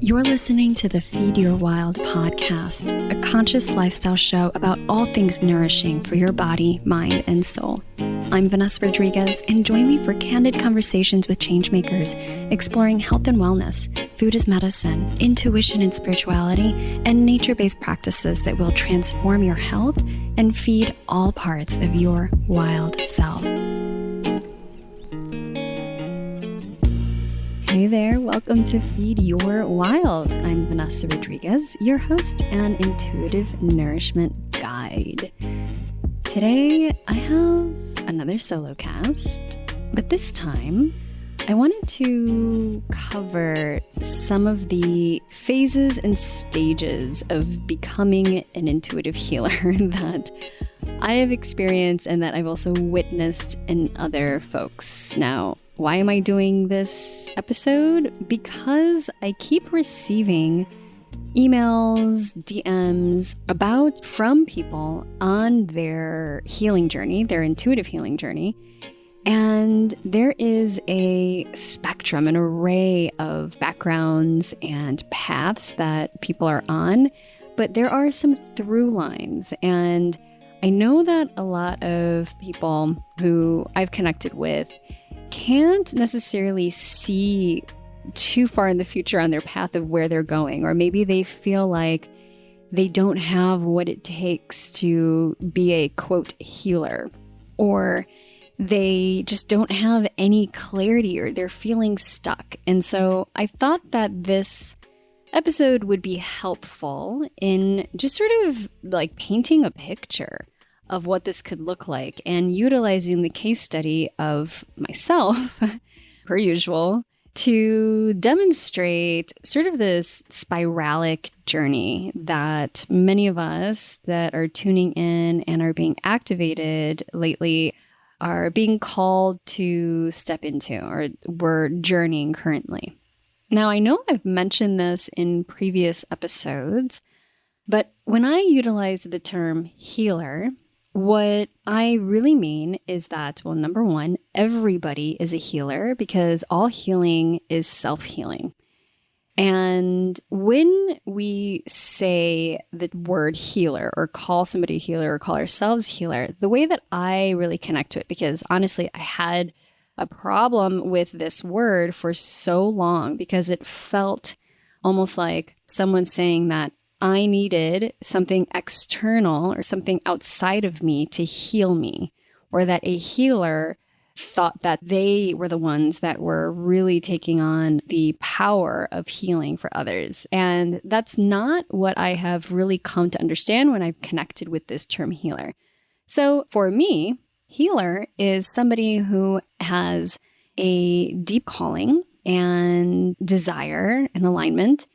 You're listening to the Feed Your Wild podcast, a conscious lifestyle show about all things nourishing for your body, mind, and soul. I'm Vanessa Rodriguez, and join me for candid conversations with changemakers, exploring health and wellness, food as medicine, intuition and spirituality, and nature-based practices that will transform your health and feed all parts of your wild self. Hey there, welcome to Feed Your Wild. I'm Vanessa Rodriguez, your host and intuitive nourishment guide. Today, I have another solo cast, but this time, I wanted to cover some of the phases and stages of becoming an intuitive healer that I have experienced and that I've also witnessed in other folks. Now, why am I doing this episode? Because I keep receiving emails, DMs from people on their healing journey, their intuitive healing journey. And there is a spectrum, an array of backgrounds and paths that people are on, but there are some through lines. And I know that a lot of people who I've connected with can't necessarily see too far in the future on their path of where they're going, or maybe they feel like they don't have what it takes to be a quote healer, or they just don't have any clarity, or they're feeling stuck. And so I thought that this episode would be helpful in just sort of like painting a picture of what this could look like and utilizing the case study of myself, per usual, to demonstrate sort of this spiralic journey that many of us that are tuning in and are being activated lately are being called to step into, or we're journeying currently. Now, I know I've mentioned this in previous episodes, but when I utilize the term healer, what I really mean is that, well, number one, everybody is a healer because all healing is self-healing. And when we say the word healer or call somebody a healer or call ourselves healer, the way that I really connect to it, because honestly, I had a problem with this word for so long because it felt almost like someone saying that I needed something external or something outside of me to heal me, or that a healer thought that they were the ones that were really taking on the power of healing for others. And that's not what I have really come to understand when I've connected with this term healer. So for me, healer is somebody who has a deep calling and desire and alignment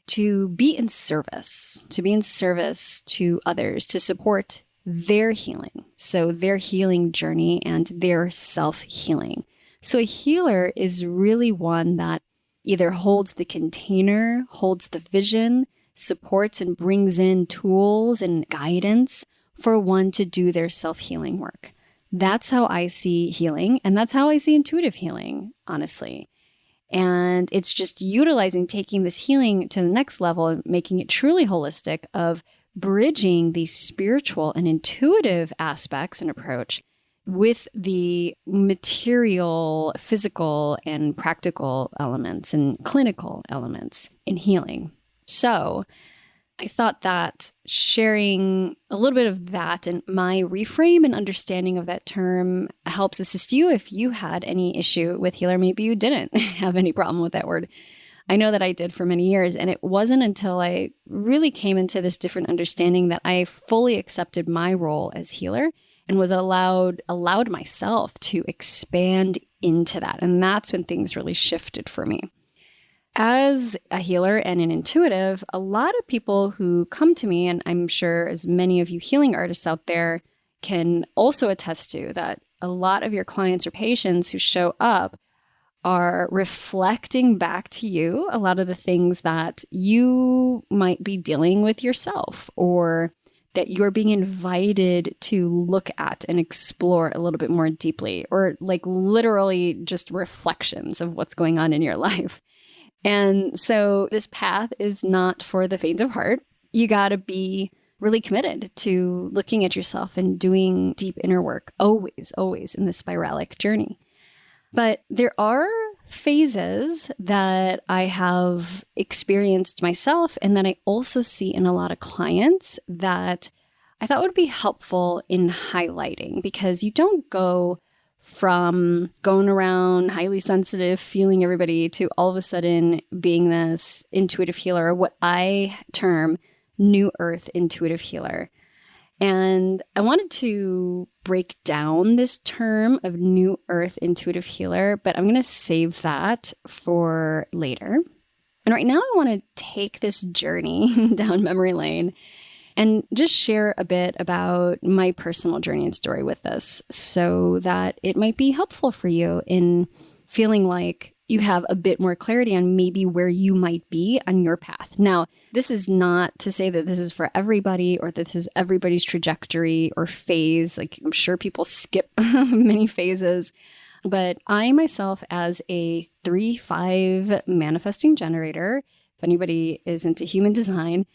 to be in service to others, to support their healing. So their healing journey and their self-healing. So a healer is really one that either holds the container, holds the vision, supports and brings in tools and guidance for one to do their self-healing work. That's how I see healing, and that's how I see intuitive healing, honestly. And it's just utilizing, taking this healing to the next level and making it truly holistic, of bridging the spiritual and intuitive aspects and approach with the material, physical, and practical elements and clinical elements in healing. So I thought that sharing a little bit of that and my reframe and understanding of that term helps assist you if you had any issue with healer. Maybe you didn't have any problem with that word. I know that I did for many years, and it wasn't until I really came into this different understanding that I fully accepted my role as healer and was allowed myself to expand into that. And that's when things really shifted for me. As a healer and an intuitive, a lot of people who come to me, and I'm sure as many of you healing artists out there can also attest to, that a lot of your clients or patients who show up are reflecting back to you a lot of the things that you might be dealing with yourself, or that you're being invited to look at and explore a little bit more deeply, or like literally just reflections of what's going on in your life. And so this path is not for the faint of heart. You got to be really committed to looking at yourself and doing deep inner work, always, always in this spiralic journey. But there are phases that I have experienced myself and that I also see in a lot of clients that I thought would be helpful in highlighting, because you don't go from going around highly sensitive, feeling everybody, to all of a sudden being this intuitive healer, or what I term new earth intuitive healer. And I wanted to break down this term of new earth intuitive healer, but I'm going to save that for later. And right now I want to take this journey down memory lane and just share a bit about my personal journey and story with this, so that it might be helpful for you in feeling like you have a bit more clarity on maybe where you might be on your path. Now, this is not to say that this is for everybody or that this is everybody's trajectory or phase. Like, I'm sure people skip many phases, but I myself, as a 3-5 manifesting generator, if anybody is into human design,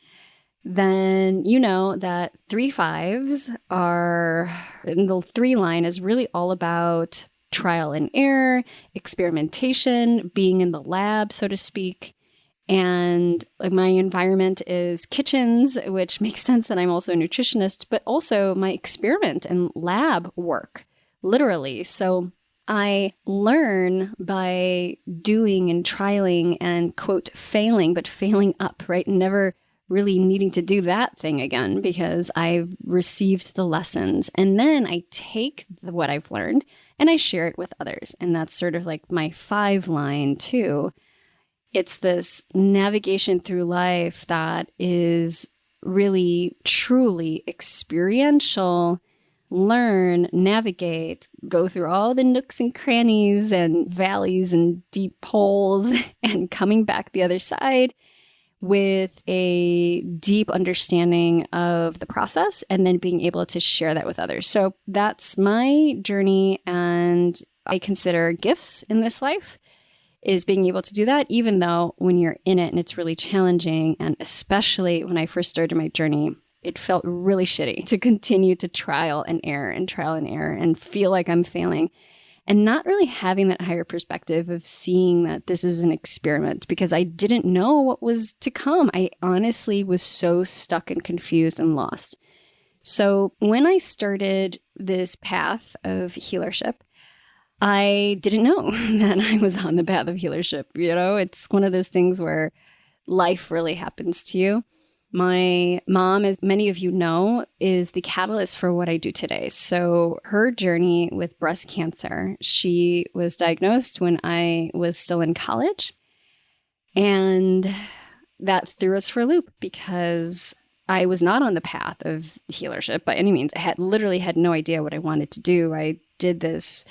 then you know that 3-5s are, in the 3 line, is really all about trial and error, experimentation, being in the lab, so to speak. And my environment is kitchens, which makes sense that I'm also a nutritionist, but also my experiment and lab work, literally. So I learn by doing and trialing and, quote, failing, but failing up, right? Never really needing to do that thing again, because I've received the lessons. And then I take what I've learned and I share it with others. And that's sort of like my 5 line too. It's this navigation through life that is really, truly experiential. Learn, navigate, go through all the nooks and crannies and valleys and deep holes, and coming back the other side with a deep understanding of the process, and then being able to share that with others. So that's my journey, and I consider gifts in this life is being able to do that, even though when you're in it and it's really challenging, and especially when I first started my journey, it felt really shitty to continue to trial and error and feel like I'm failing, and not really having that higher perspective of seeing that this is an experiment, because I didn't know what was to come. I honestly was so stuck and confused and lost. So when I started this path of healership, I didn't know that I was on the path of healership. You know, it's one of those things where life really happens to you. My mom, as many of you know, is the catalyst for what I do today. So her journey with breast cancer, she was diagnosed when I was still in college. And that threw us for a loop, because I was not on the path of healership by any means. I literally had no idea what I wanted to do. I did this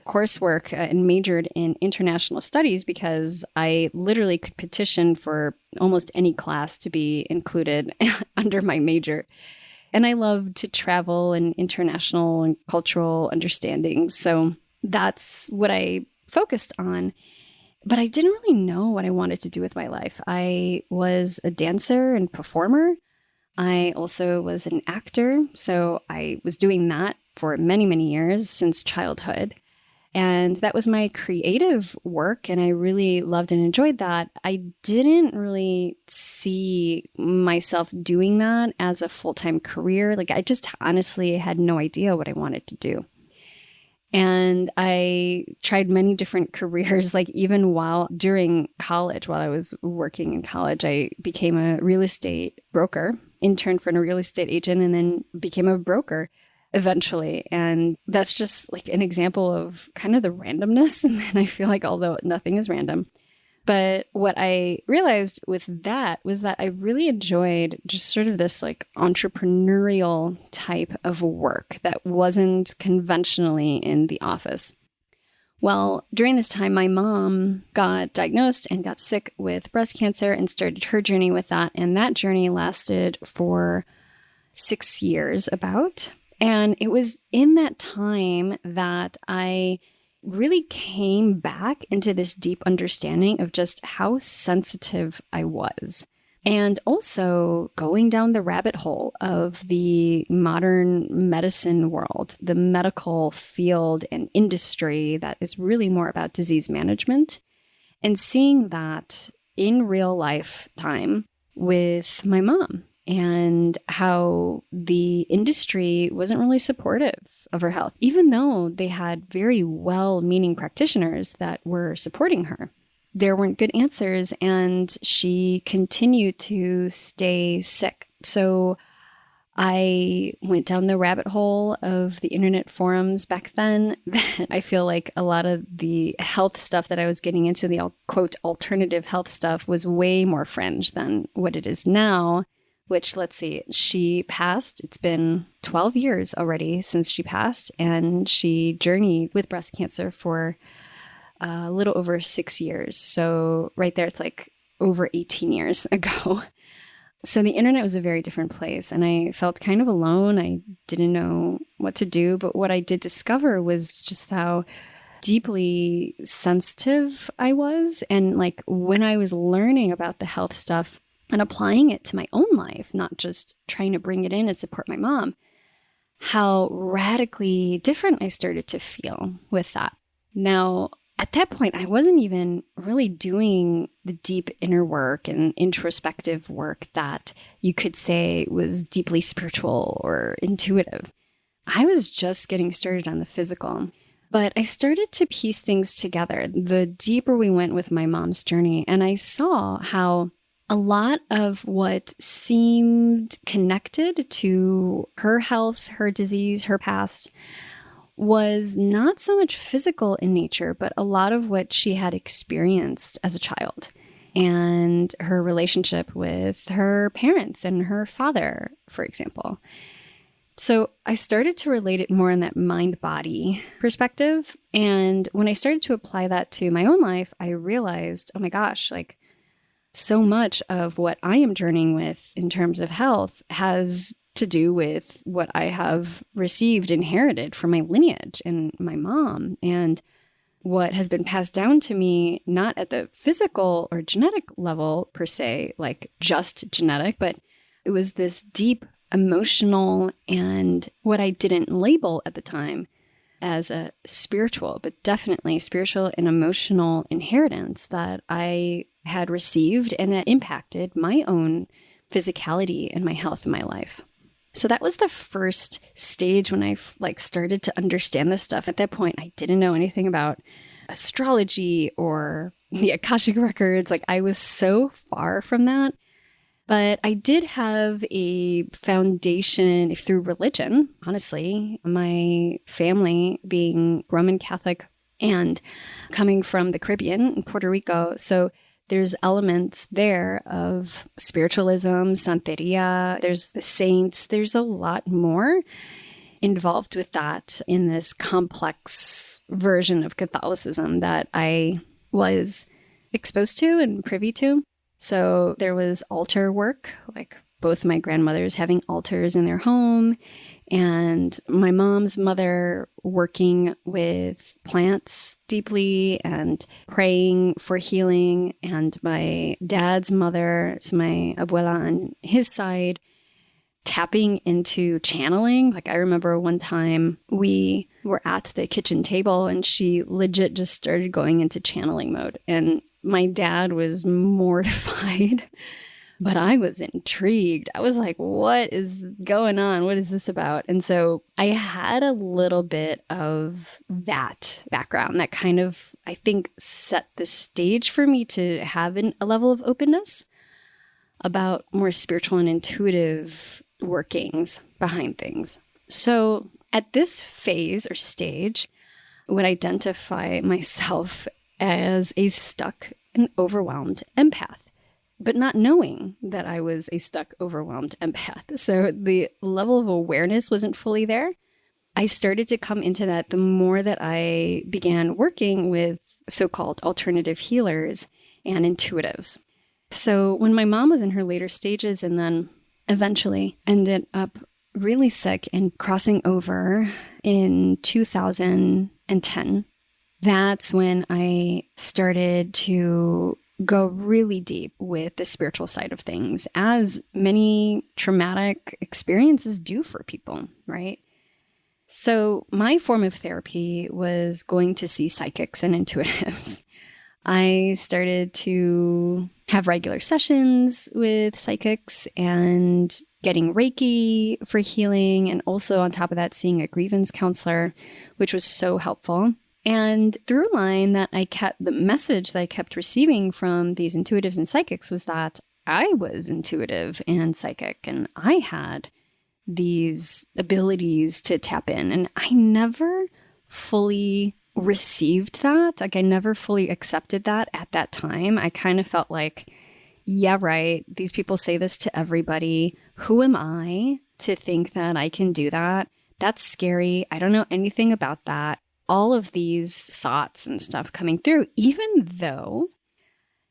coursework and majored in international studies because I literally could petition for almost any class to be included under my major. And I love to travel and international and cultural understandings. So that's what I focused on. But I didn't really know what I wanted to do with my life. I was a dancer and performer. I also was an actor. So I was doing that for many, many years since childhood. And that was my creative work, and I really loved and enjoyed that. I didn't really see myself doing that as a full-time career. Like, I just honestly had no idea what I wanted to do. And I tried many different careers, like even during college, while I was working in college, I became a real estate broker, interned for a real estate agent, and then became a broker eventually. And that's just like an example of kind of the randomness. And then I feel like, although nothing is random, but what I realized with that was that I really enjoyed just sort of this like entrepreneurial type of work that wasn't conventionally in the office. Well, during this time, my mom got diagnosed and got sick with breast cancer and started her journey with that. And that journey lasted for 6 years about. And it was in that time that I really came back into this deep understanding of just how sensitive I was. And also going down the rabbit hole of the modern medicine world, the medical field and industry that is really more about disease management, and seeing that in real life time with my mom and how the industry wasn't really supportive of her health, even though they had very well-meaning practitioners that were supporting her. There weren't good answers, and she continued to stay sick. So I went down the rabbit hole of the internet forums back then. I feel like a lot of the health stuff that I was getting into, the quote alternative health stuff, was way more fringe than what it is now, which, let's see, she passed. It's been 12 years already since she passed, and she journeyed with breast cancer for a little over 6 years. So right there, it's like over 18 years ago. So the internet was a very different place, and I felt kind of alone. I didn't know what to do, but what I did discover was just how deeply sensitive I was. And like when I was learning about the health stuff and applying it to my own life, not just trying to bring it in and support my mom, how radically different I started to feel with that. Now, at that point, I wasn't even really doing the deep inner work and introspective work that you could say was deeply spiritual or intuitive. I was just getting started on the physical. But I started to piece things together the deeper we went with my mom's journey. And I saw how a lot of what seemed connected to her health, her disease, her past, was not so much physical in nature, but a lot of what she had experienced as a child and her relationship with her parents and her father, for example. So I started to relate it more in that mind-body perspective. And when I started to apply that to my own life, I realized, oh my gosh, like so much of what I am journeying with in terms of health has to do with what I have received, inherited from my lineage and my mom, and what has been passed down to me, not at the physical or genetic level per se, like just genetic, but it was this deep emotional and what I didn't label at the time as a spiritual, but definitely spiritual and emotional inheritance that I had received and that impacted my own physicality and my health in my life. So that was the first stage when I started to understand this stuff. At that point, I didn't know anything about astrology or the Akashic records. Like I was so far from that. But I did have a foundation through religion, honestly. My family being Roman Catholic and coming from the Caribbean in Puerto Rico. So there's elements there of spiritualism, Santeria, there's the saints, there's a lot more involved with that in this complex version of Catholicism that I was exposed to and privy to. So there was altar work, like both my grandmothers having altars in their home, and my mom's mother working with plants deeply and praying for healing, and my dad's mother, so my abuela on his side, tapping into channeling. Like I remember one time we were at the kitchen table and she legit just started going into channeling mode. And my dad was mortified. But I was intrigued. I was like, what is going on? What is this about? And so I had a little bit of that background that kind of, I think, set the stage for me to have a level of openness about more spiritual and intuitive workings behind things. So at this phase or stage, I would identify myself as a stuck and overwhelmed empath, but not knowing that I was a stuck, overwhelmed empath. So the level of awareness wasn't fully there. I started to come into that the more that I began working with so-called alternative healers and intuitives. So when my mom was in her later stages and then eventually ended up really sick and crossing over in 2010, that's when I started to go really deep with the spiritual side of things, as many traumatic experiences do for people, right? So my form of therapy was going to see psychics and intuitives. I started to have regular sessions with psychics and getting Reiki for healing, and also on top of that, seeing a grievance counselor, which was so helpful. And through line the message that I kept receiving from these intuitives and psychics was that I was intuitive and psychic, and I had these abilities to tap in. And I never fully received that. Like, I never fully accepted that at that time. I kind of felt like, yeah, right, these people say this to everybody. Who am I to think that I can do that? That's scary. I don't know anything about that. All of these thoughts and stuff coming through, even though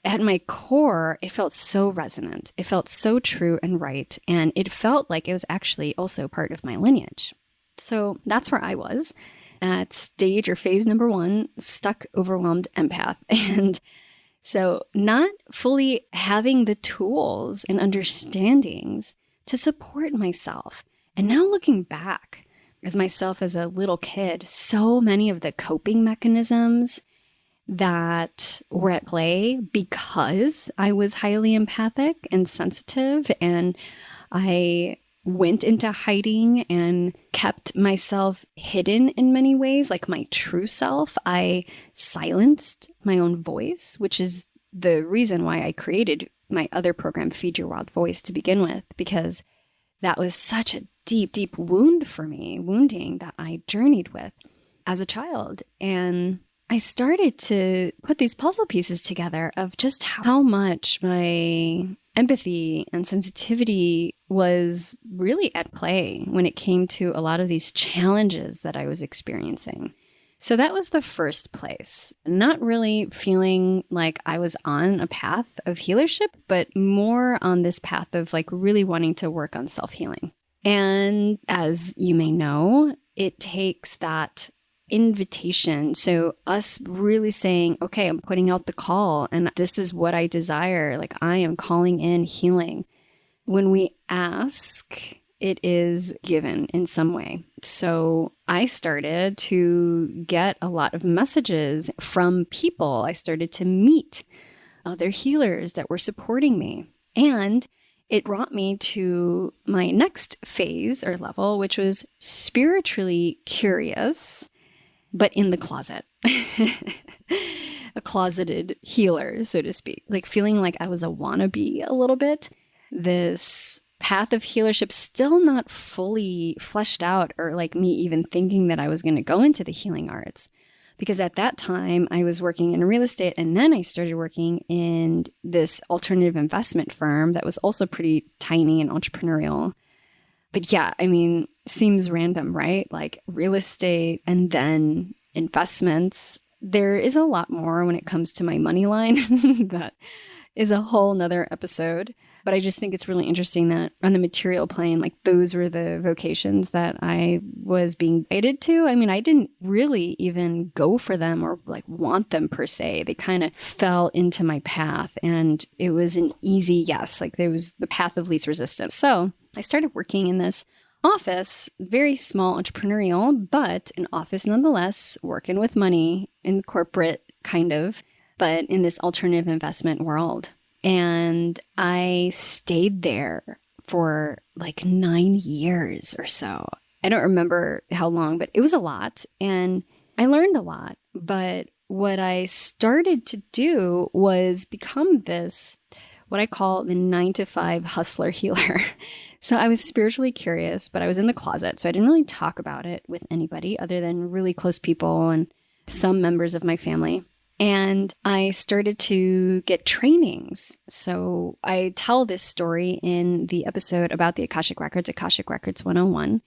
at my core, it felt so resonant. It felt so true and right. And it felt like it was actually also part of my lineage. So that's where I was at stage or phase number 1, stuck, overwhelmed empath. And so not fully having the tools and understandings to support myself. And now looking back as myself as a little kid, so many of the coping mechanisms that were at play because I was highly empathic and sensitive, and I went into hiding and kept myself hidden in many ways, like my true self. I silenced my own voice, which is the reason why I created my other program, Feed Your Wild Voice, to begin with, because that was such a deep, deep wounding that I journeyed with as a child. And I started to put these puzzle pieces together of just how much my empathy and sensitivity was really at play when it came to a lot of these challenges that I was experiencing. So that was the first place. Not really feeling like I was on a path of healership, but more on this path of like really wanting to work on self-healing. And as you may know, it takes that invitation. So us really saying, okay, I'm putting out the call and this is what I desire. Like, I am calling in healing. When we ask, it is given in some way. So I started to get a lot of messages from people. I started to meet other healers that were supporting me. And it brought me to my next phase or level, which was spiritually curious, but in the closet. A closeted healer, so to speak. Like feeling like I was a wannabe a little bit. This path of healership still not fully fleshed out, or like me even thinking that I was going to go into the healing arts. Because at that time I was working in real estate, and then I started working in this alternative investment firm that was also pretty tiny and entrepreneurial. But yeah, I mean, seems random, right? Like real estate and then investments. There is a lot more when it comes to my money line. That is a whole nother episode. But I just think it's really interesting that on the material plane, like those were the vocations that I was being guided to. I mean, I didn't really even go for them or like want them per se. They kind of fell into my path, and it was an easy yes. Like there was the path of least resistance. So I started working in this office, very small, entrepreneurial, but an office nonetheless, working with money in corporate kind of, but in this alternative investment world. And I stayed there for like 9 years or so. I don't remember how long, but it was a lot. And I learned a lot. But what I started to do was become this, what I call the 9-to-5 hustler healer. So I was spiritually curious, but I was in the closet. So I didn't really talk about it with anybody other than really close people and some members of my family. And I started to get trainings. So I tell this story in the episode about the Akashic Records 101,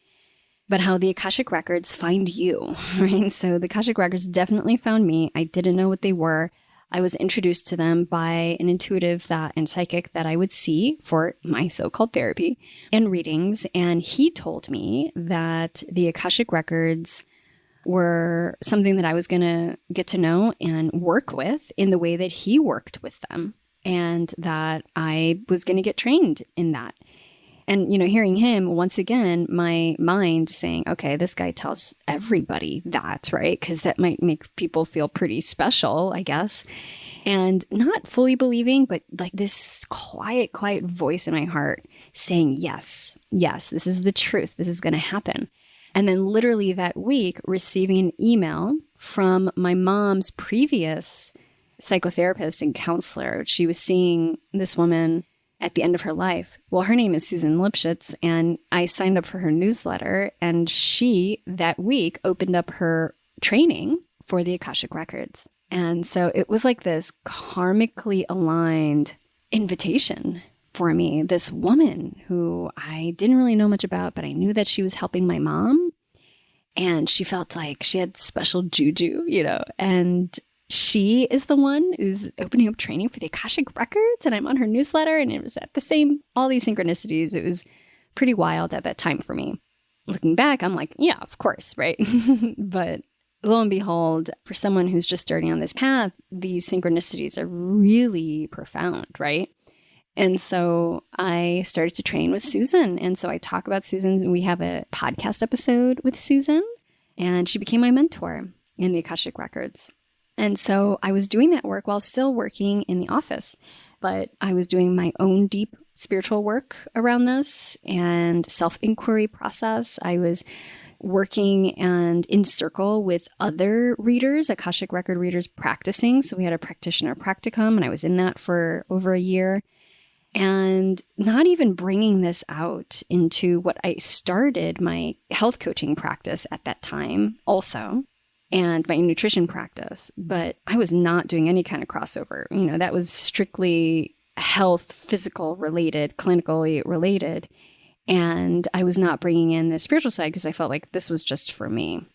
but how the Akashic Records find you, right? So the Akashic Records definitely found me. I didn't know what they were. I was introduced to them by an intuitive and psychic that I would see for my so-called therapy and readings. And he told me that the Akashic Records were something that I was going to get to know and work with in the way that he worked with them, and that I was going to get trained in that. And, hearing him, once again, my mind saying, okay, this guy tells everybody that, right? Because that might make people feel pretty special, I guess. And not fully believing, but like this quiet voice in my heart saying, yes, this is the truth. This is going to happen. And then literally that week, receiving an email from my mom's previous psychotherapist and counselor. She was seeing this woman at the end of her life. Well, her name is Susan Lipschitz, and I signed up for her newsletter, and she, that week, opened up her training for the Akashic Records. And so it was like this karmically aligned invitation for me, this woman who I didn't really know much about, but I knew that she was helping my mom, and she felt like she had special juju, and she is the one who's opening up training for the Akashic Records, and I'm on her newsletter, and it was at the same, all these synchronicities. It was pretty wild at that time for me. Looking back, I'm like, yeah, of course, right? But lo and behold, for someone who's just starting on this path, these synchronicities are really profound, right? And so I started to train with Susan. And so I talk about Susan. We have a podcast episode with Susan, and she became my mentor in the Akashic Records. And so I was doing that work while still working in the office, but I was doing my own deep spiritual work around this and self-inquiry process. I was working and in circle with other readers, Akashic Record readers practicing. So we had a practitioner practicum, and I was in that for over a year. And not even bringing this out into what I started my health coaching practice at that time also, and my nutrition practice. But I was not doing any kind of crossover. That was strictly health, physical related, clinically related. And I was not bringing in the spiritual side because I felt like this was just for me.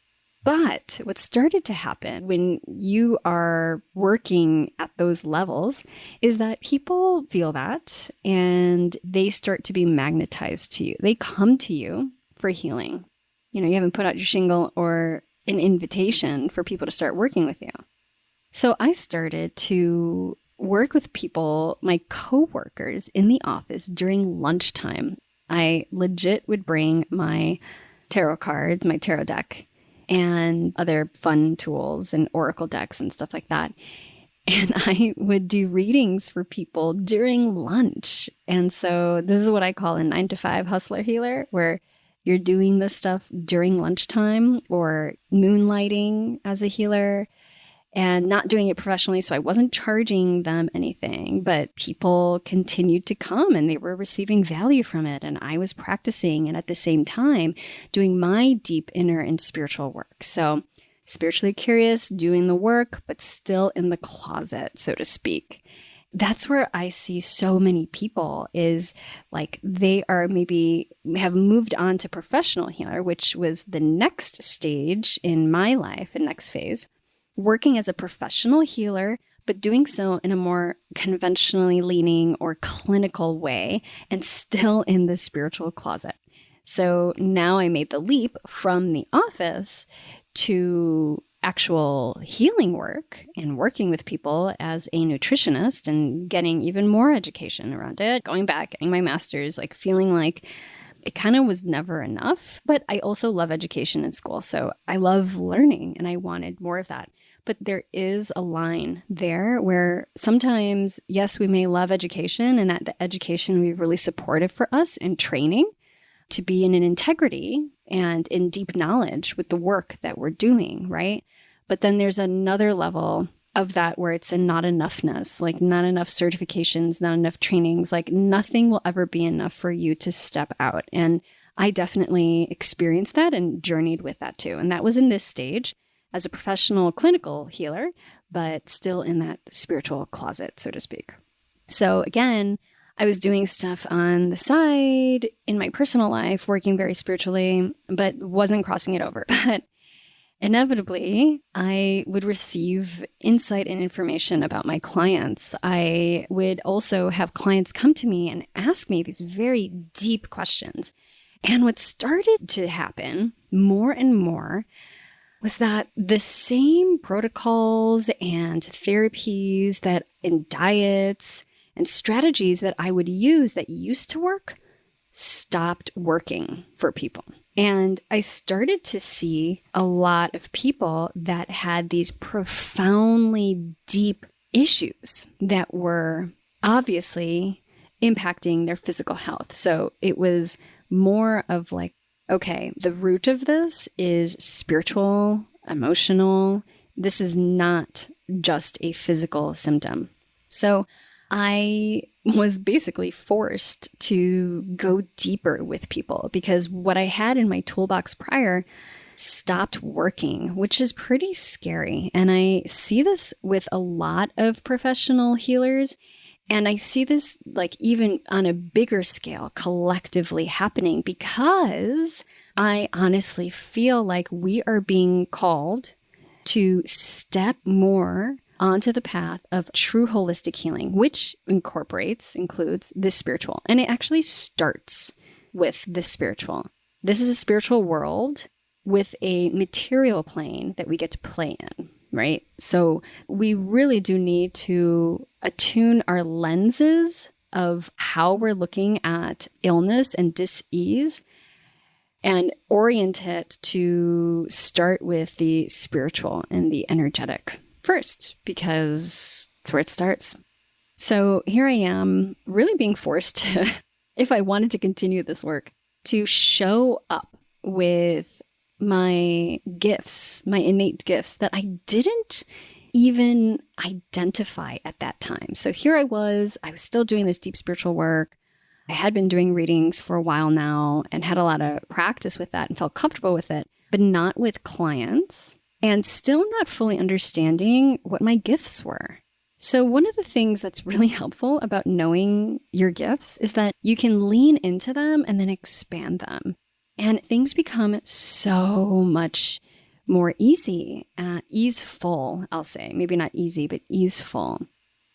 But what started to happen when you are working at those levels is that people feel that, and they start to be magnetized to you. They come to you for healing. You haven't put out your shingle or an invitation for people to start working with you. So I started to work with people, my coworkers in the office during lunchtime. I legit would bring my tarot cards, my tarot deck, and other fun tools and oracle decks and stuff like that. And I would do readings for people during lunch. And so this is what I call a 9-to-5 hustler healer, where you're doing this stuff during lunchtime or moonlighting as a healer and not doing it professionally. So I wasn't charging them anything, but people continued to come and they were receiving value from it. And I was practicing and at the same time doing my deep inner and spiritual work. So spiritually curious, doing the work, but still in the closet, so to speak. That's where I see so many people is like they are maybe have moved on to professional healer, which was the next stage in my life and next phase, working as a professional healer, but doing so in a more conventionally leaning or clinical way and still in the spiritual closet. So now I made the leap from the office to actual healing work and working with people as a nutritionist and getting even more education around it, going back, getting my master's, like feeling like it kind of was never enough. But I also love education in school. So I love learning and I wanted more of that. But there is a line there where sometimes, yes, we may love education and that the education will be really supportive for us in training to be in an integrity and in deep knowledge with the work that we're doing, right? But then there's another level of that where it's a not enoughness, like not enough certifications, not enough trainings, like nothing will ever be enough for you to step out. And I definitely experienced that and journeyed with that too. And that was in this stage as a professional clinical healer, but still in that spiritual closet, so to speak. So again, I was doing stuff on the side in my personal life, working very spiritually, but wasn't crossing it over. But inevitably, I would receive insight and information about my clients. I would also have clients come to me and ask me these very deep questions. And what started to happen more and more was that the same protocols and therapies and diets and strategies that I would use that used to work stopped working for people. And I started to see a lot of people that had these profoundly deep issues that were obviously impacting their physical health. So it was more of like, okay, the root of this is spiritual, emotional. This is not just a physical symptom. So I was basically forced to go deeper with people because what I had in my toolbox prior stopped working, which is pretty scary. And I see this with a lot of professional healers. And I see this like even on a bigger scale collectively happening because I honestly feel like we are being called to step more onto the path of true holistic healing, which includes the spiritual. And it actually starts with the spiritual. This is a spiritual world with a material plane that we get to play in, right? So we really do need to attune our lenses of how we're looking at illness and dis-ease and orient it to start with the spiritual and the energetic first, because it's where it starts. So here I am really being forced to, if I wanted to continue this work, to show up with my gifts, my innate gifts that I didn't even identify at that time. So here I was still doing this deep spiritual work. I had been doing readings for a while now and had a lot of practice with that and felt comfortable with it, but not with clients and still not fully understanding what my gifts were. So one of the things that's really helpful about knowing your gifts is that you can lean into them and then expand them. And things become so much more easeful, I'll say. Maybe not easy, but easeful.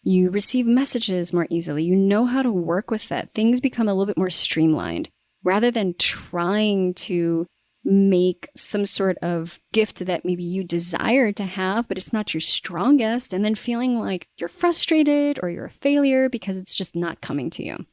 You receive messages more easily. You know how to work with it. Things become a little bit more streamlined rather than trying to make some sort of gift that maybe you desire to have, but it's not your strongest, and then feeling like you're frustrated or you're a failure because it's just not coming to you.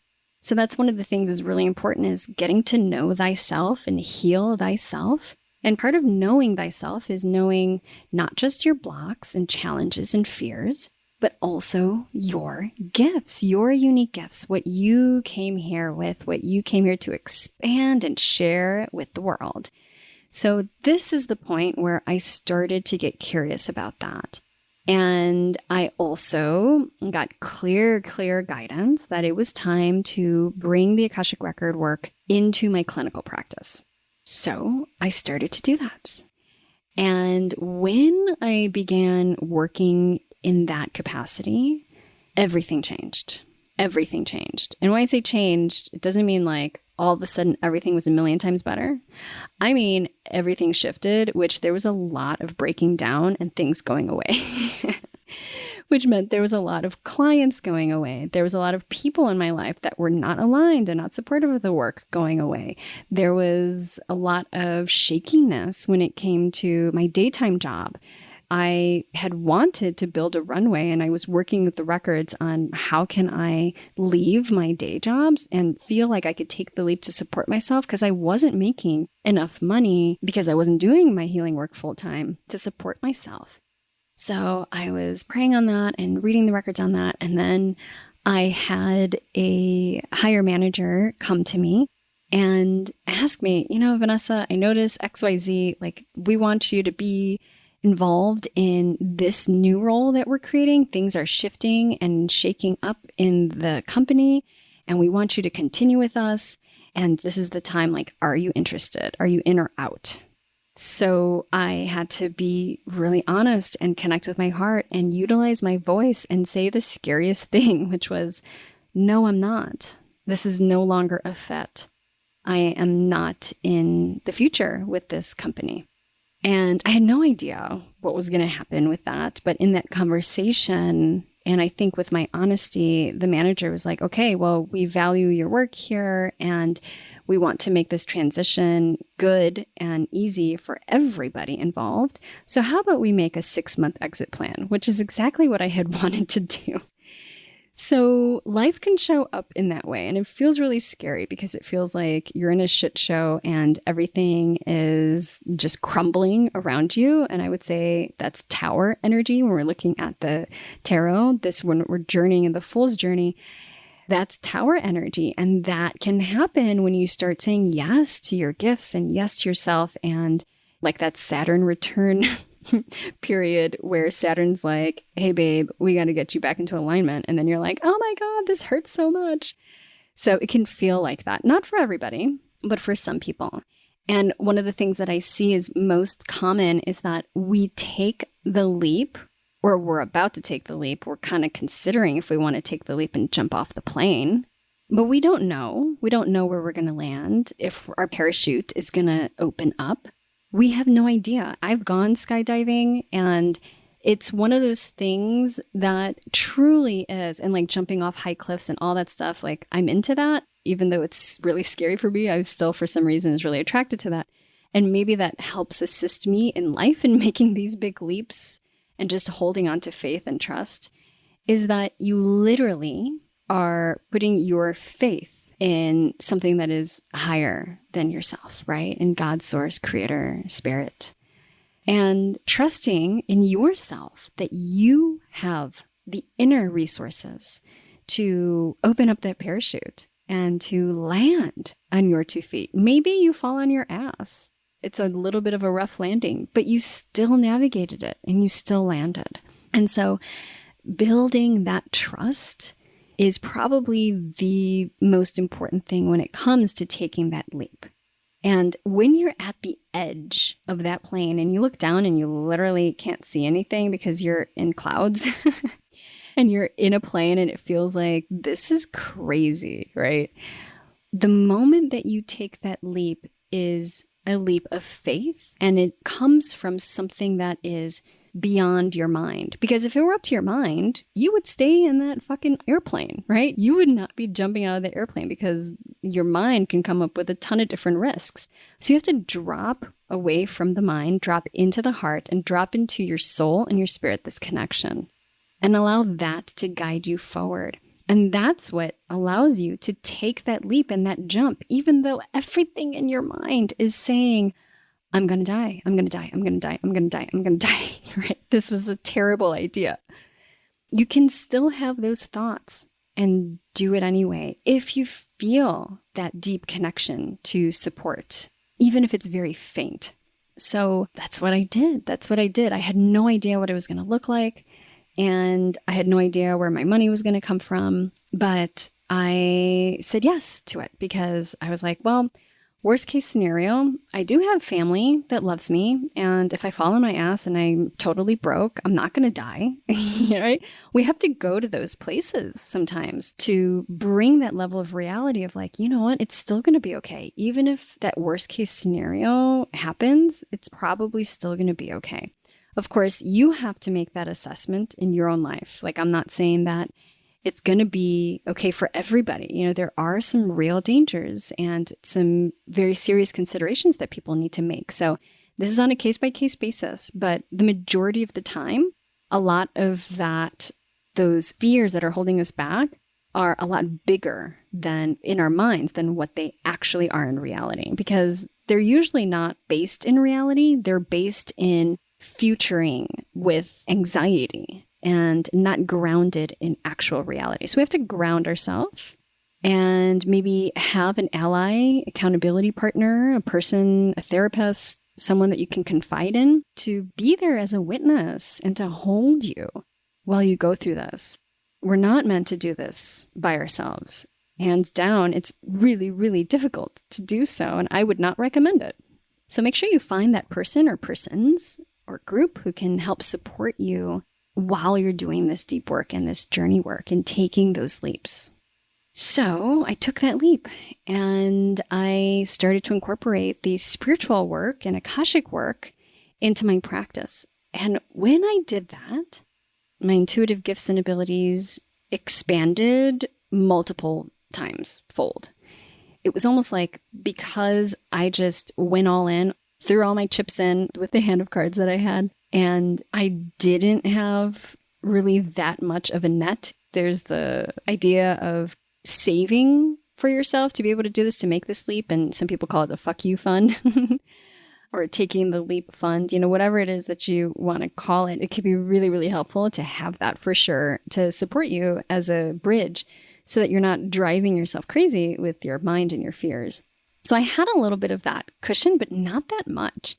So that's one of the things is really important, is getting to know thyself and heal thyself. And part of knowing thyself is knowing not just your blocks and challenges and fears, but also your gifts, your unique gifts, what you came here with, what you came here to expand and share with the world. So this is the point where I started to get curious about that. And I also got clear guidance that it was time to bring the Akashic Record work into my clinical practice. So I started to do that. And when I began working in that capacity, everything changed. Everything changed. And when I say changed, it doesn't mean like all of a sudden everything was a million times better. I mean, everything shifted, which there was a lot of breaking down and things going away, which meant there was a lot of clients going away. There was a lot of people in my life that were not aligned and not supportive of the work going away. There was a lot of shakiness when it came to my daytime job. I had wanted to build a runway, and I was working with the records on how can I leave my day jobs and feel like I could take the leap to support myself, because I wasn't making enough money because I wasn't doing my healing work full time to support myself. So I was praying on that and reading the records on that. And then I had a higher manager come to me and ask me, Vanessa, I notice XYZ, like we want you to be involved in this new role that we're creating. Things are shifting and shaking up in the company, and we want you to continue with us. And this is the time, like, are you interested? Are you in or out? So I had to be really honest and connect with my heart and utilize my voice and say the scariest thing, which was, no, I'm not. This is no longer a fit. I am not in the future with this company. And I had no idea what was going to happen with that. But in that conversation, and I think with my honesty, the manager was like, okay, well, we value your work here and We want to make this transition good and easy for everybody involved. So how about we make a 6-month exit plan, which is exactly what I had wanted to do. So life can show up in that way. And it feels really scary because it feels like you're in a shit show and everything is just crumbling around you. And I would say that's tower energy when we're looking at the tarot. When we're journeying in the Fool's journey, that's tower energy. And that can happen when you start saying yes to your gifts and yes to yourself. And like that Saturn return period where Saturn's like, hey, babe, we got to get you back into alignment. And then you're like, oh my God, this hurts so much. So it can feel like that. Not for everybody, but for some people. And one of the things that I see is most common is that we take the leap, or we're about to take the leap. We're kind of considering if we want to take the leap and jump off the plane. But we don't know. We don't know where we're going to land, if our parachute is going to open up. We have no idea. I've gone skydiving and it's one of those things that truly is, and like jumping off high cliffs and all that stuff, like I'm into that, even though it's really scary for me. I still, for some reason, is really attracted to that. And maybe that helps assist me in life in making these big leaps and just holding on to faith and trust, is that you literally are putting your faith in something that is higher than yourself, right? In God's source, creator, spirit. And trusting in yourself that you have the inner resources to open up that parachute and to land on your 2 feet. Maybe you fall on your ass. It's a little bit of a rough landing, but you still navigated it and you still landed. And so building that trust is probably the most important thing when it comes to taking that leap. And when you're at the edge of that plane and you look down and you literally can't see anything because you're in clouds and you're in a plane and it feels like this is crazy, right? The moment that you take that leap is a leap of faith, and it comes from something that is beyond your mind. Because if it were up to your mind, you would stay in that fucking airplane, right? You would not be jumping out of the airplane because your mind can come up with a ton of different risks. So you have to drop away from the mind, drop into the heart, and drop into your soul and your spirit, this connection, and allow that to guide you forward. And that's what allows you to take that leap and that jump, even though everything in your mind is saying, I'm going to die, I'm going to die, I'm going to die, I'm going to die, I'm going to die, right? This was a terrible idea. You can still have those thoughts and do it anyway if you feel that deep connection to support, even if it's very faint. So that's what I did. That's what I did. I had no idea what it was going to look like. And I had no idea where my money was going to come from. But I said yes to it because I was like, well, worst case scenario, I do have family that loves me. And if I fall on my ass and I'm totally broke, I'm not going to die. Right? We have to go to those places sometimes to bring that level of reality of like, you know what? It's still going to be okay. Even if that worst case scenario happens, it's probably still going to be okay. Of course, you have to make that assessment in your own life. Like, I'm not saying that it's going to be okay for everybody. You know, there are some real dangers and some very serious considerations that people need to make. So this is on a case-by-case basis, but the majority of the time, a lot of those fears that are holding us back are a lot bigger than in our minds than what they actually are in reality, because they're usually not based in reality. They're based in futuring with anxiety and not grounded in actual reality. So we have to ground ourselves and maybe have an ally, accountability partner, a person, a therapist, someone that you can confide in to be there as a witness and to hold you while you go through this. We're not meant to do this by ourselves. Hands down, it's really, really difficult to do so, and I would not recommend it. So make sure you find that person or persons or group who can help support you while you're doing this deep work and this journey work and taking those leaps. So I took that leap and I started to incorporate the spiritual work and Akashic work into my practice. And when I did that, my intuitive gifts and abilities expanded multiple times fold. it was almost like because I just went all in, threw all my chips in with the hand of cards that I had, and I didn't have really that much of a net. There's the idea of saving for yourself to be able to do this, to make this leap. And some people call it the fuck you fund or taking the leap fund, whatever it is that you want to call it. It could be really, really helpful to have that for sure to support you as a bridge so that you're not driving yourself crazy with your mind and your fears. So I had a little bit of that cushion, but not that much.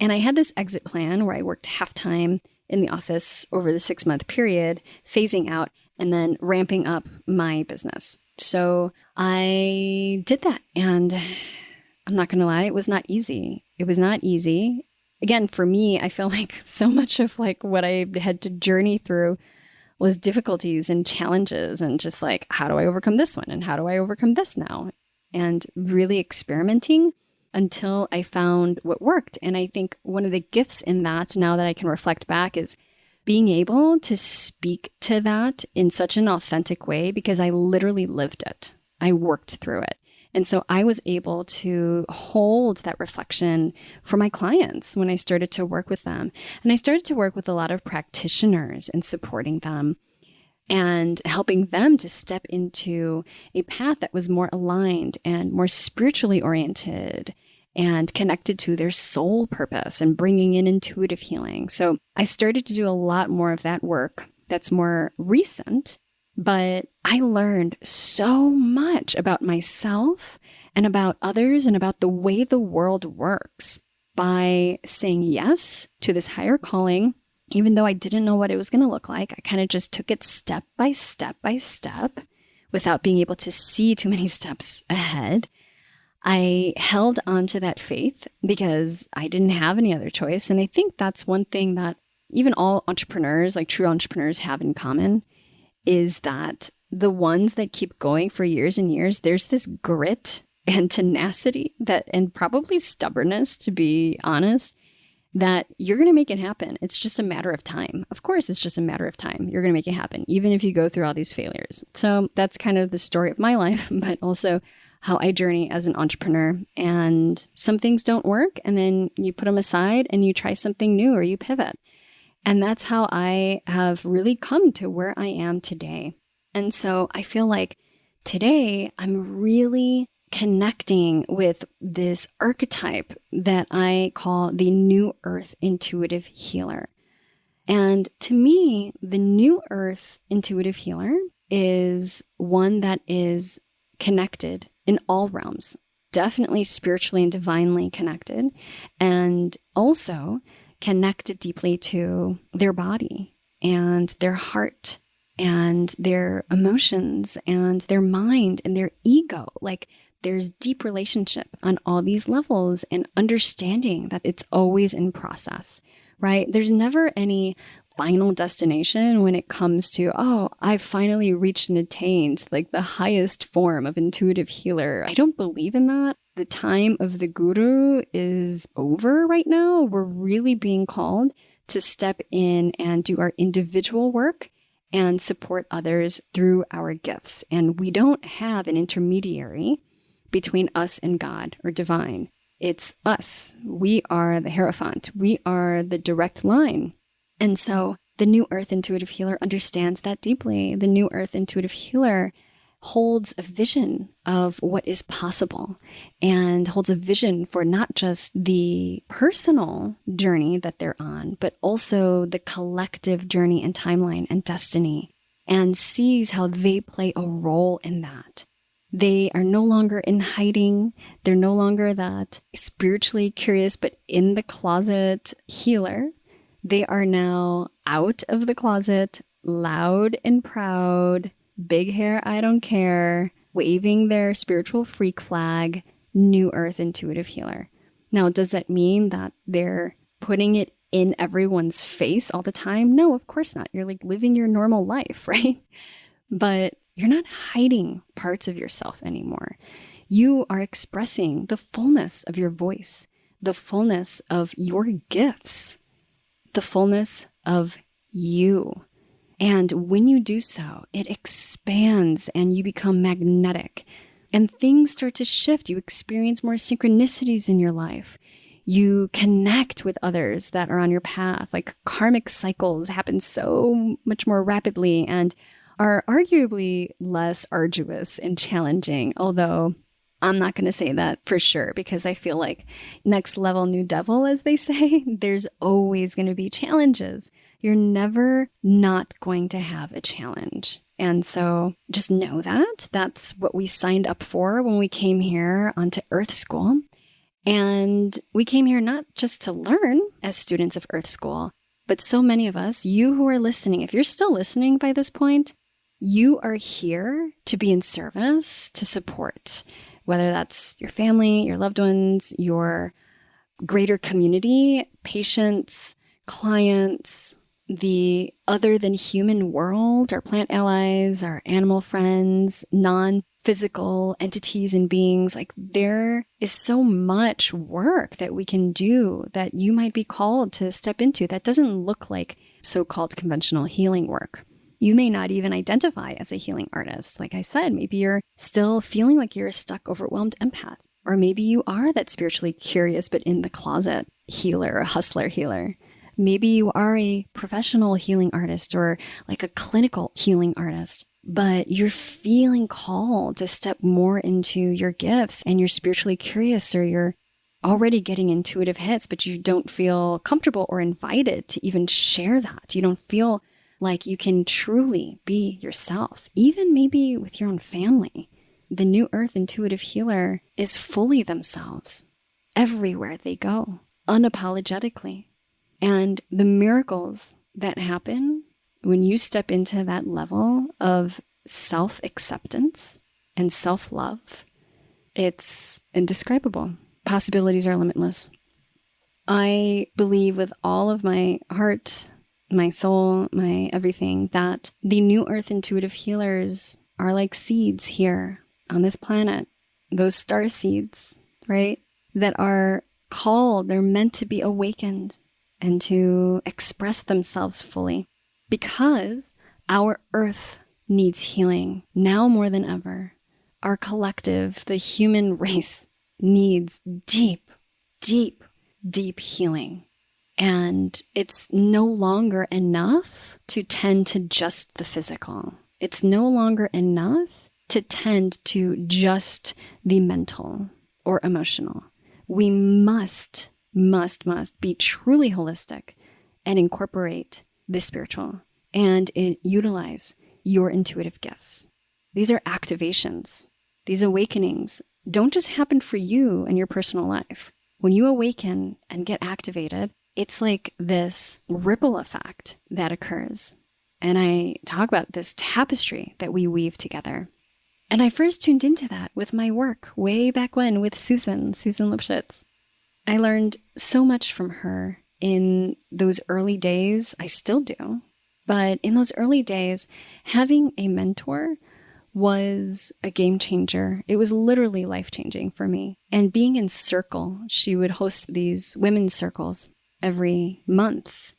And I had this exit plan where I worked half-time in the office over the 6-month period, phasing out and then ramping up my business. So I did that. And I'm not going to lie, it was not easy. It was not easy. Again, for me, I feel like so much of like what I had to journey through was difficulties and challenges and just like, how do I overcome this one? And how do I overcome this now? And really experimenting until I found what worked. And I think one of the gifts in that, now that I can reflect back, is being able to speak to that in such an authentic way because I literally lived it. I worked through it. And so I was able to hold that reflection for my clients when I started to work with them. And I started to work with a lot of practitioners and supporting them and helping them to step into a path that was more aligned and more spiritually oriented and connected to their soul purpose and bringing in intuitive healing. So I started to do a lot more of that work that's more recent. But I learned so much about myself and about others and about the way the world works by saying yes to this higher calling. Even though I didn't know what it was going to look like, I kind of just took it step by step by step without being able to see too many steps ahead. I held on to that faith because I didn't have any other choice. And I think that's one thing that even all entrepreneurs, like true entrepreneurs, have in common, is that the ones that keep going for years and years, there's this grit and tenacity and probably stubbornness, to be honest, that you're going to make it happen. It's just a matter of time. Of course, it's just a matter of time. You're going to make it happen, even if you go through all these failures. So that's kind of the story of my life, but also how I journey as an entrepreneur. And some things don't work, and then you put them aside and you try something new or you pivot. And that's how I have really come to where I am today. And so I feel like today I'm really connecting with this archetype that I call the New Earth Intuitive Healer. And to me, the New Earth Intuitive Healer is one that is connected in all realms, definitely spiritually and divinely connected, and also connected deeply to their body and their heart and their emotions and their mind and their ego. Like there's deep relationship on all these levels and understanding that it's always in process, right? There's never any final destination when it comes to, oh, I've finally reached and attained like the highest form of intuitive healer. I don't believe in that. The time of the guru is over right now. We're really being called to step in and do our individual work and support others through our gifts. And we don't have an intermediary between us and God or divine. It's us. We are the Hierophant. We are the direct line. And so the New Earth Intuitive Healer understands that deeply. The New Earth Intuitive Healer holds a vision of what is possible and holds a vision for not just the personal journey that they're on, but also the collective journey and timeline and destiny, and sees how they play a role in that. They are no longer in hiding. They're no longer that spiritually curious, but in the closet healer. They are now out of the closet, loud and proud, big hair, I don't care, waving their spiritual freak flag, New Earth Intuitive Healer. Now, does that mean that they're putting it in everyone's face all the time? No, of course not. You're like living your normal life, right? But you're not hiding parts of yourself anymore. You are expressing the fullness of your voice, the fullness of your gifts, the fullness of you. And when you do so, it expands and you become magnetic. and things start to shift. You experience more synchronicities in your life. You connect with others that are on your path. Like karmic cycles happen so much more rapidly and are arguably less arduous and challenging. Although I'm not going to say that for sure, because I feel like next level new devil, as they say, there's always going to be challenges. You're never not going to have a challenge. And so just know that that's what we signed up for when we came here onto Earth School. And we came here not just to learn as students of Earth School, but so many of us, you who are listening, if you're still listening by this point, you are here to be in service, to support, whether that's your family, your loved ones, your greater community, patients, clients, the other than human world, our plant allies, our animal friends, non-physical entities and beings. Like there is so much work that we can do that you might be called to step into that doesn't look like so-called conventional healing work. You may not even identify as a healing artist. Like I said, maybe you're still feeling like you're a stuck, overwhelmed empath. Or maybe you are that spiritually curious but in the closet healer or hustler healer. Maybe you are a professional healing artist or like a clinical healing artist, but you're feeling called to step more into your gifts and you're spiritually curious, or you're already getting intuitive hits, but you don't feel comfortable or invited to even share that. You don't feel like you can truly be yourself, even maybe with your own family. The New Earth intuitive healer is fully themselves everywhere they go, unapologetically. And the miracles that happen when you step into that level of self-acceptance and self-love, it's indescribable. Possibilities are limitless. I believe with all of my heart, my soul, my everything, that the New Earth intuitive healers are like seeds here on this planet. Those star seeds, right? That are called, they're meant to be awakened and to express themselves fully, because our earth needs healing now more than ever. Our collective, the human race, needs deep, deep, deep healing. And it's no longer enough to tend to just the physical. It's no longer enough to tend to just the mental or emotional. We must be truly holistic and incorporate the spiritual and utilize your intuitive gifts. These are activations. These awakenings don't just happen for you in your personal life. When you awaken and get activated, it's like this ripple effect that occurs. And I talk about this tapestry that we weave together. And I first tuned into that with my work way back when with Susan Lipschitz. I learned so much from her in those early days. I still do. But in those early days, having a mentor was a game changer. It was literally life-changing for me. And being in circle, she would host these women's circles every month.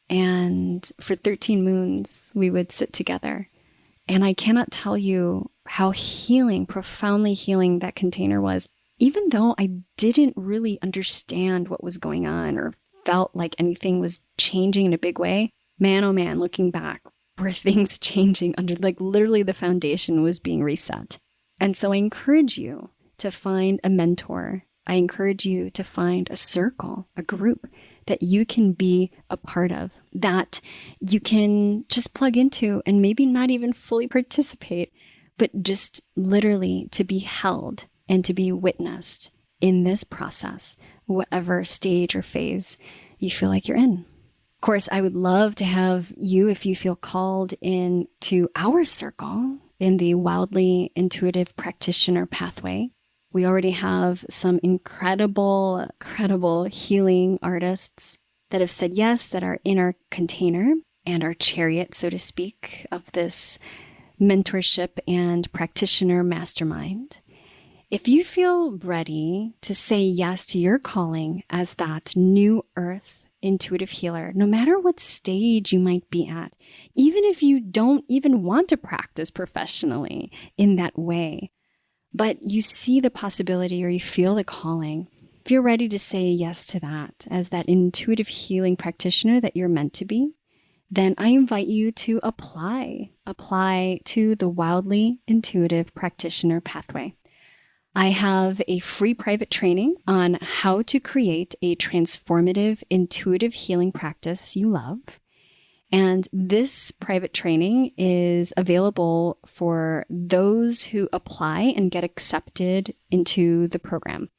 And for 13 moons, we would sit together. And I cannot tell you how healing, profoundly healing that container was. Even though I didn't really understand what was going on or felt like anything was changing in a big way, man, oh man, looking back, were things changing under, like literally the foundation was being reset. And so I encourage you to find a mentor. I encourage you to find a circle, a group that you can be a part of, that you can just plug into and maybe not even fully participate, but just literally to be held and to be witnessed in this process, whatever stage or phase you feel like you're in. Of course, I would love to have you, if you feel called into our circle in the wildly intuitive practitioner pathway. We already have some incredible healing artists that have said yes, that are in our container and our chariot, so to speak, of this mentorship and practitioner mastermind. If you feel ready to say yes to your calling as that new earth intuitive healer, no matter what stage you might be at, even if you don't even want to practice professionally in that way, but you see the possibility or you feel the calling, if you're ready to say yes to that as that intuitive healing practitioner that you're meant to be, then I invite you to apply to the Wildly Intuitive Practitioner Pathway. I have a free private training on how to create a transformative intuitive healing practice you love. And this private training is available for those who apply and get accepted into the program.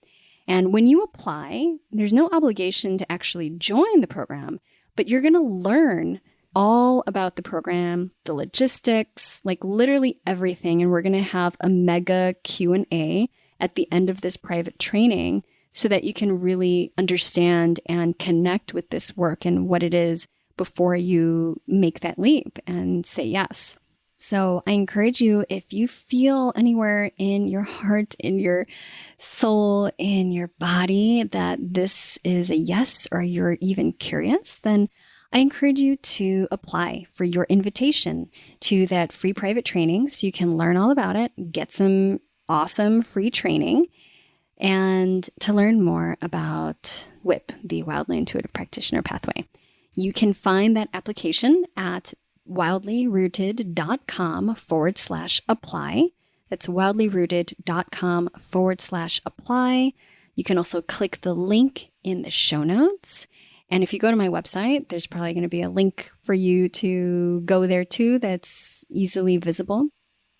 And when you apply, there's no obligation to actually join the program, but you're going to learn all about the program, the logistics, like literally everything. And we're going to have a mega Q&A at the end of this private training so that you can really understand and connect with this work and what it is before you make that leap and say yes. So I encourage you, if you feel anywhere in your heart, in your soul, in your body that this is a yes, or you're even curious, then I encourage you to apply for your invitation to that free private training so you can learn all about it, get some awesome free training, and to learn more about WIP, the Wildly Intuitive Practitioner Pathway. You can find that application at wildlyrooted.com/apply. That's wildlyrooted.com/apply. You can also click the link in the show notes. And if you go to my website, there's probably going to be a link for you to go there too that's easily visible.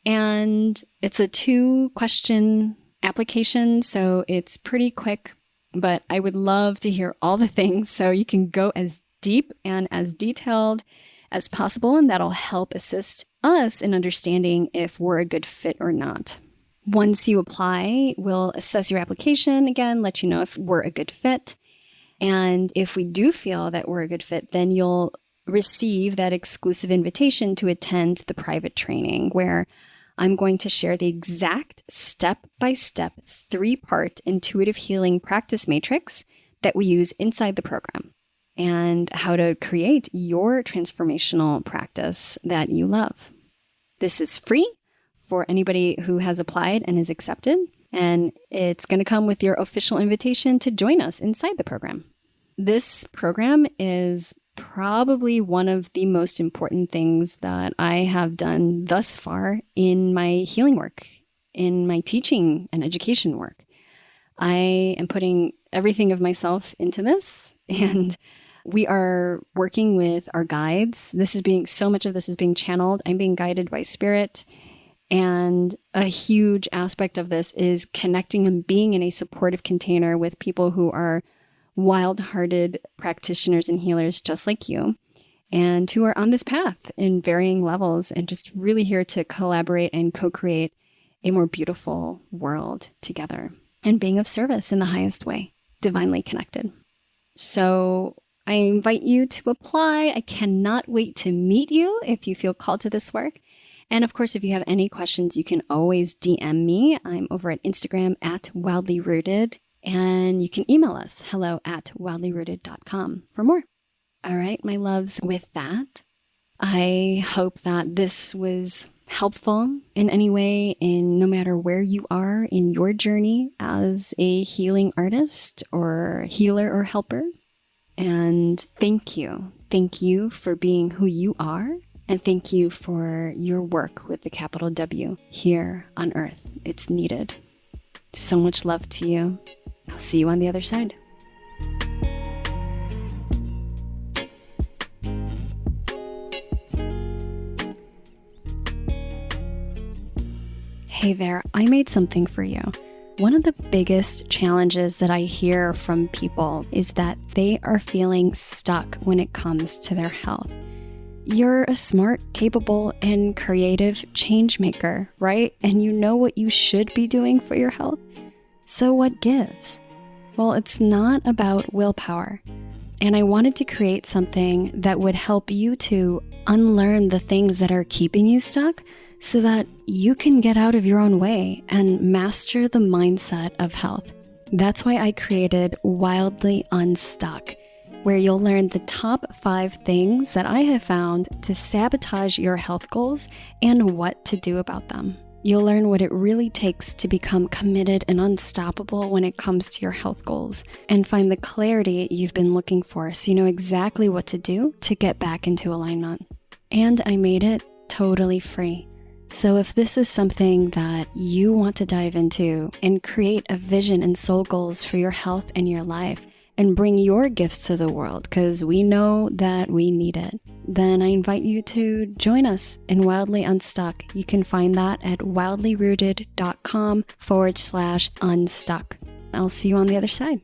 And it's a 2-question application, so it's pretty quick, but I would love to hear all the things so you can go as deep and as detailed as possible, and that'll help assist us in understanding if we're a good fit or not. Once you apply, we'll assess your application again, let you know if we're a good fit. And if we do feel that we're a good fit, then you'll receive that exclusive invitation to attend the private training where I'm going to share the exact step-by-step 3-part intuitive healing practice matrix that we use inside the program, and how to create your transformational practice that you love. This is free for anybody who has applied and is accepted, and it's going to come with your official invitation to join us inside the program. This program is probably one of the most important things that I have done thus far in my healing work, in my teaching and education work. I am putting everything of myself into this, and we are working with our guides. So much of this is being channeled. I'm being guided by spirit. And a huge aspect of this is connecting and being in a supportive container with people who are wild-hearted practitioners and healers just like you, and who are on this path in varying levels and just really here to collaborate and co-create a more beautiful world together and being of service in the highest way, divinely connected. So I invite you to apply. I cannot wait to meet you if you feel called to this work. And of course, if you have any questions, you can always DM me. I'm over at Instagram at wildlyrooted. And you can email us, hello@wildlyrooted.com for more. All right, my loves, with that, I hope that this was helpful in any way, in no matter where you are in your journey as a healing artist or healer or helper. And thank you. Thank you for being who you are. And thank you for your work with the capital W here on Earth. It's needed. So much love to you. I'll see you on the other side. Hey there, I made something for you. One of the biggest challenges that I hear from people is that they are feeling stuck when it comes to their health. You're a smart, capable, and creative change maker, right? And you know what you should be doing for your health. So what gives? Well, it's not about willpower. And I wanted to create something that would help you to unlearn the things that are keeping you stuck so that you can get out of your own way and master the mindset of health. That's why I created Wildly Unstuck, where you'll learn the top 5 things that I have found to sabotage your health goals and what to do about them. You'll learn what it really takes to become committed and unstoppable when it comes to your health goals, and find the clarity you've been looking for so you know exactly what to do to get back into alignment. And I made it totally free. So if this is something that you want to dive into and create a vision and soul goals for your health and your life, and bring your gifts to the world, because we know that we need it, then I invite you to join us in Wildly Unstuck. You can find that at wildlyrooted.com/unstuck. I'll see you on the other side.